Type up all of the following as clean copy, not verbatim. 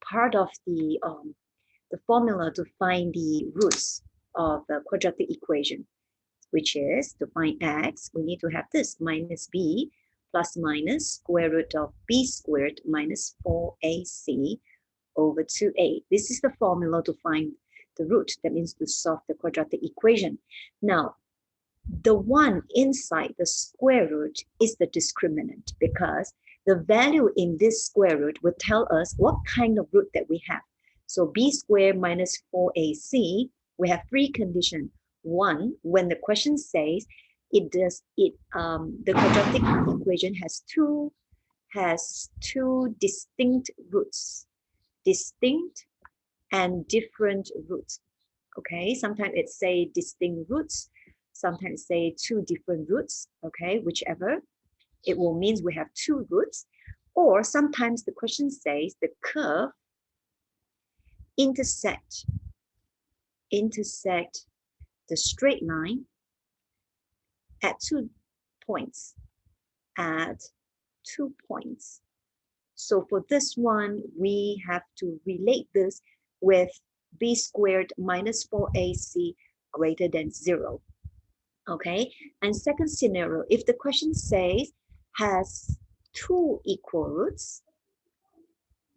part of the formula to find the roots of the quadratic equation, which is to find x, we need to have this minus b plus minus square root of b squared minus 4ac over 2a. This is the formula to find the root. That means to solve the quadratic equation. Now, the one inside the square root is the discriminant, because the value in this square root will tell us what kind of root that we have. So b squared minus 4ac, we have three conditions. One, when the question says the quadratic equation has two distinct roots, distinct and different roots. Okay, sometimes it say distinct roots, sometimes say two different roots. Okay, whichever, it will mean we have two roots. Or sometimes the question says the curve intersect the straight line at 2 points, So for this one, we have to relate this with b squared minus 4ac greater than 0. Okay, and second scenario, if the question says has two equal roots,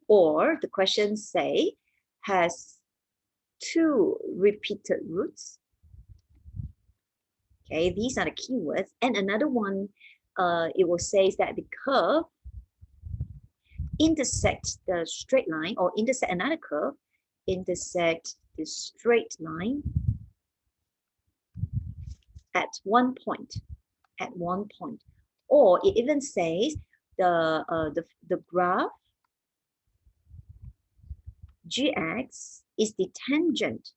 or the question say has two repeated roots. Okay, these are the keywords. And another one, it will say that the curve intersects the straight line, or intersect another curve, intersect the straight line at one point. Or it even says the graph gx is the tangent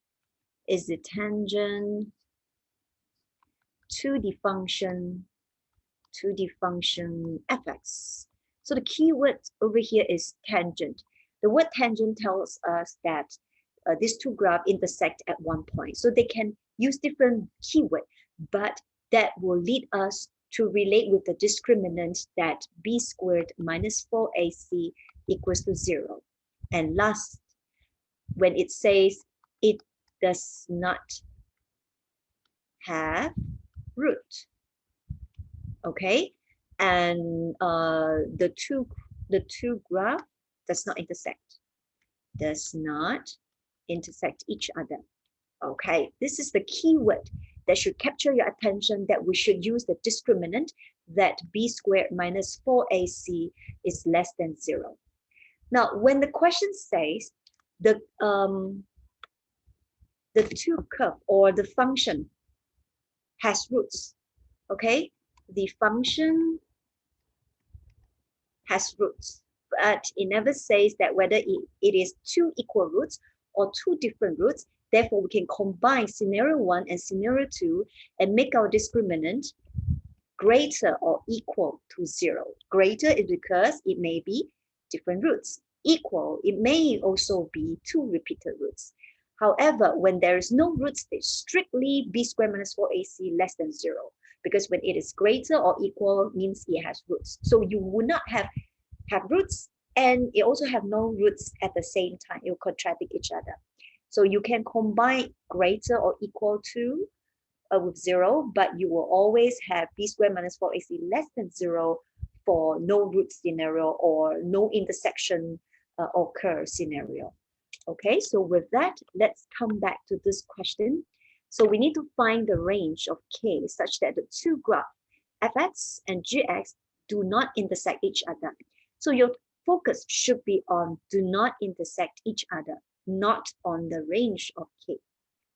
to the function fx. So the key word over here is tangent. The word tangent tells us that these two graphs intersect at one point. So they can use different keyword, but that will lead us to relate with the discriminant that b squared minus 4ac equals to 0. And last, when it says it does not have root. Okay, and the two graph does not intersect each other. Okay, this is the keyword that should capture your attention, that we should use the discriminant that b squared minus 4ac is less than 0. Now, when the question says the two curve or the function has roots, okay, the function has roots, but it never says that whether it is two equal roots or two different roots. Therefore, we can combine scenario 1 and scenario 2 and make our discriminant greater or equal to 0. Greater is because it may be different roots. Equal, it may also be two repeated roots. However, when there is no roots, it's strictly b squared minus 4ac less than 0. Because when it is greater or equal, means it has roots. So you would not have roots, and it also have no roots at the same time. It will contradict each other. So you can combine greater or equal to with 0, but you will always have b squared minus 4ac less than 0 for no root scenario or no intersection occur scenario. Okay, so with that, let's come back to this question. So we need to find the range of k such that the two graphs fx and gx do not intersect each other. So your focus should be on do not intersect each other, not on the range of k.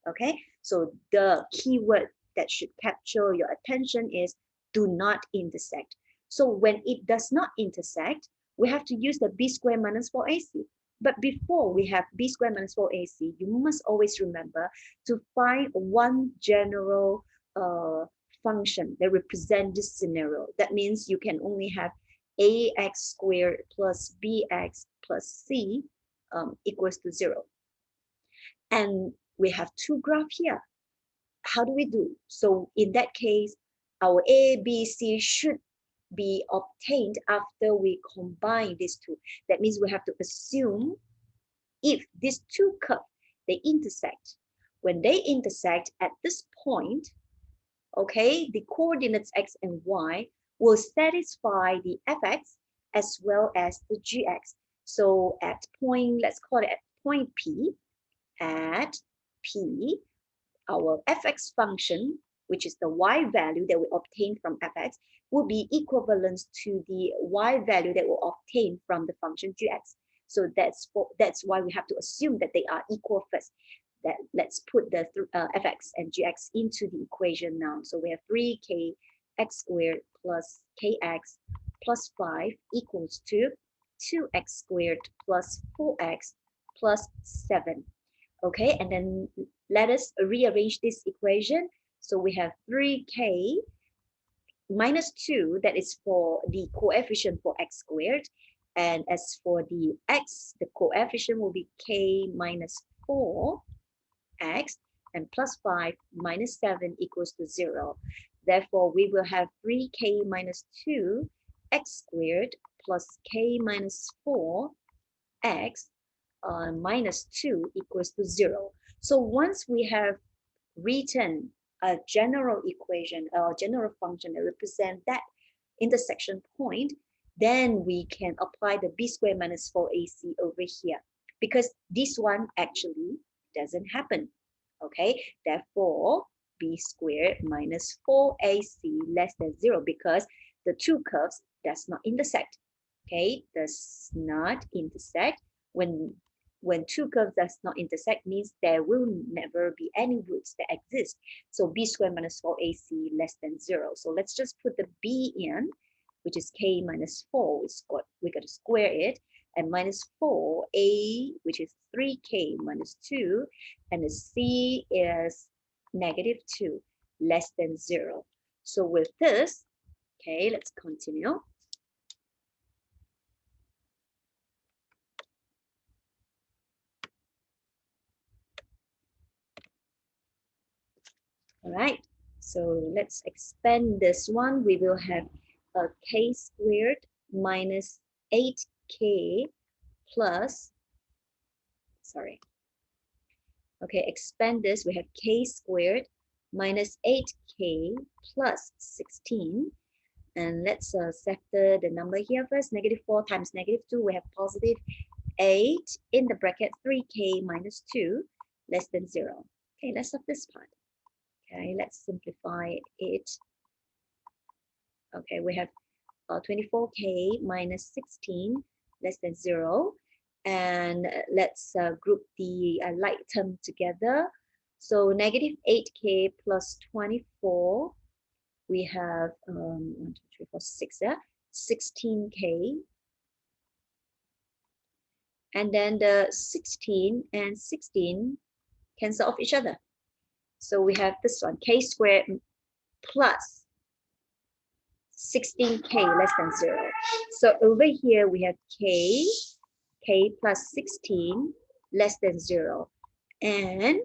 Okay, so the keyword that should capture your attention is do not intersect. So when it does not intersect, we have to use the b squared minus 4ac. But before we have b squared minus 4ac, you must always remember to find one general function that represents this scenario. That means you can only have ax squared plus bx plus c equals to 0. And we have two graphs here. How do we do? So in that case, our a, b, c should be obtained after we combine these two. That means we have to assume if these two curves, they intersect. When they intersect at this point, okay, the coordinates x and y will satisfy the fx as well as the gx. So at point, let's call it at point P, at P, our fx function, which is the y value that we obtain from fx, will be equivalent to the y value that we obtain from the function gx. So that's why we have to assume that they are equal first. That let's put the fx and gx into the equation now. So we have 3k x squared plus kx plus 5 equals to 2x squared plus 4x plus 7. Okay, and then let us rearrange this equation. So we have 3k minus 2, that is for the coefficient for x squared. And as for the x, the coefficient will be k minus 4x, and plus 5 minus 7 equals to 0. Therefore, we will have 3k minus 2 x squared plus k minus 4x minus 2 equals to 0. So once we have written a general equation or general function that represent that intersection point, then we can apply the b² minus 4ac over here, because this one actually doesn't happen. Okay, therefore b² minus 4ac less than 0, because the two curves does not intersect. Okay, does not intersect. When two curves does not intersect means there will never be any roots that exist. So b² minus 4ac less than 0. So let's just put the b in, which is k minus 4. We got to square it, and minus 4a, which is 3k minus 2, and the c is negative 2 less than 0. So with this, okay, let's continue. All right, so let's expand this one. We will have a k squared minus 8k plus, sorry. Okay, expand this. We have k squared minus 8k plus 16. And let's settle the number here first. Negative 4 times negative 2, we have positive 8 in the bracket 3k minus 2 less than 0. Okay, let's solve this part. Okay, let's simplify it. Okay, we have 24k minus 16 less than 0. And let's group the like term together. So negative 8k plus 24, we have 1, 2, 3, 4, 6, 16k. And then the 16 and 16 cancel off each other. So we have this one, k squared plus 16k less than 0. So over here we have k plus 16 less than 0. And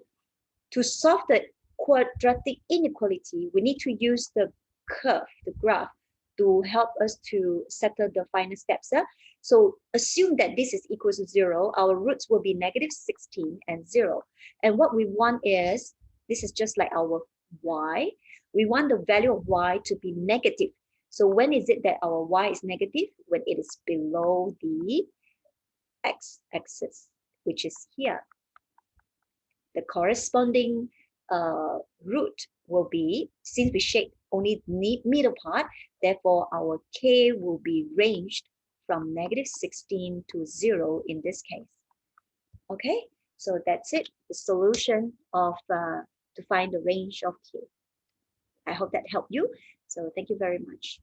to solve the quadratic inequality, we need to use the curve, the graph, to help us to settle the final steps. So assume that this is equal to 0. Our roots will be negative 16 and 0. And what we want is, this is just like our y. We want the value of y to be negative. So when is it that our y is negative? When it is below the x-axis, which is here. The corresponding root will be, since we shade only the middle part, therefore our k will be ranged from negative 16 to 0 in this case. Okay, so that's it, the solution of to find the range of k. I hope that helped you. So thank you very much.